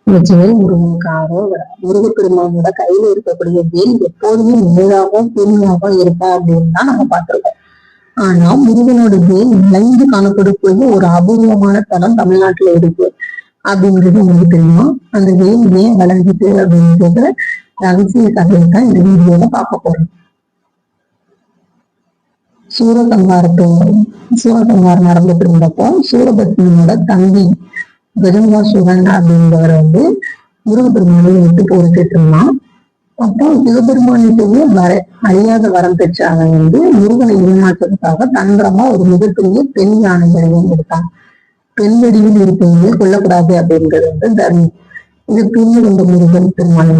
நிச்சயம் முருகனுக்காக முருகப்பெருமானோட கையில இருக்கக்கூடிய வேல் எப்போதுமே நேராகவும் கூர்மையாகவும் இருக்கா அப்படின்னு தான் நம்ம பார்த்திருக்கோம். ஆனா முருகனோட வேல் விளைந்து காணப்படக்கூடிய ஒரு அபூர்வமான தலம் தமிழ்நாட்டுல இருக்கு அப்படின்றது உங்களுக்கு தெரியும். அந்த வேல் ஏன் விளைஞ்சிட்டு அப்படின்றத ரகசிய கதையை தான் இந்த வீடியோல பார்க்க போறோம். சூரசம்ஹாரம் நடந்துட்டு இருந்தப்போ சூரபத்மனோட தம்பி கஜமுகாசுரன் அப்படின்றவர் முருகப்பெருமானை விட்டு போரிட்டு இருந்தான். அப்போ சிவபெருமானிட்டே அழியாத வரம் பெற்ற அவன் முருகனை ஏமாற்றுறதுக்காக தந்திரமா ஒரு மிகப்பெரிய பெண் யானை வடிவம் எடுத்தான். பெண் வடிவில் இருப்பவங்க கொல்லக்கூடாது அப்படின்றது தர்மம். இது புரிந்து கொண்ட முருகன் பெருமான்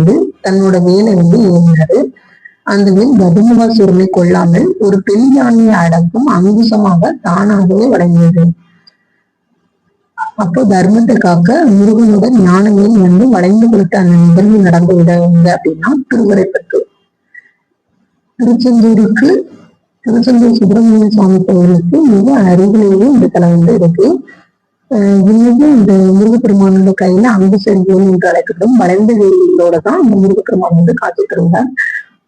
தன்னோட வேலை ஏறினாரு. அந்த வேல் கஜமுகாசுரனை கொள்ளாமல் ஒரு பெண் யானையை அடக்கும் அங்குசமாக தானாகவே வழங்கியது. அப்போ தர்மத்தை காக்க முருகனோட ஞானமே வளைந்து கொடுத்த அந்த நிகழ்வு நடந்து விட அப்படின்னா திருவரைப்பட்டு. திருச்செந்தூர் சுப்பிரமணிய சுவாமி கோவிலுக்கு மிக அருகிலேயே இந்த தலம் இருக்கு. இன்னும் இந்த முருகப்பெருமானோட கையில அங்குசரிவேல் என்று அழைக்கப்படும் வளைந்த வேலிகளோட தான் இந்த முருகப்பெருமான் காட்சி தருவார்.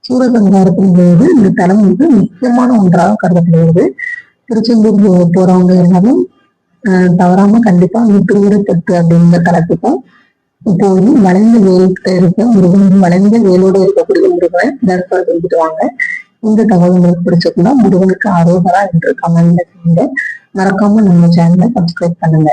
சூரசம்ஹாரத்தின் போது இந்த தலம் முக்கியமான ஒன்றாக கருதப்படுகிறது. திருச்செந்தூர் போறவங்க எல்லாரும் தவறாம கண்டிப்பா திருவிடத்தட்டு அப்படிங்கிற தலத்துக்கும் போய் வளைந்த வேல்கிட்ட இருக்க முருகன் வளைந்த வேலோட இருக்கக்கூடிய முருகனை தரிசனம் செஞ்சுட்டு வாங்க. இந்த தகவல் உங்களுக்கு பிடிச்சிருந்தா முருகனுக்கு அரோகரா என்று கமெண்ட்ல செய்யுங்க. மறக்காம நம்ம சேனலை சப்ஸ்கிரைப் பண்ணுங்க.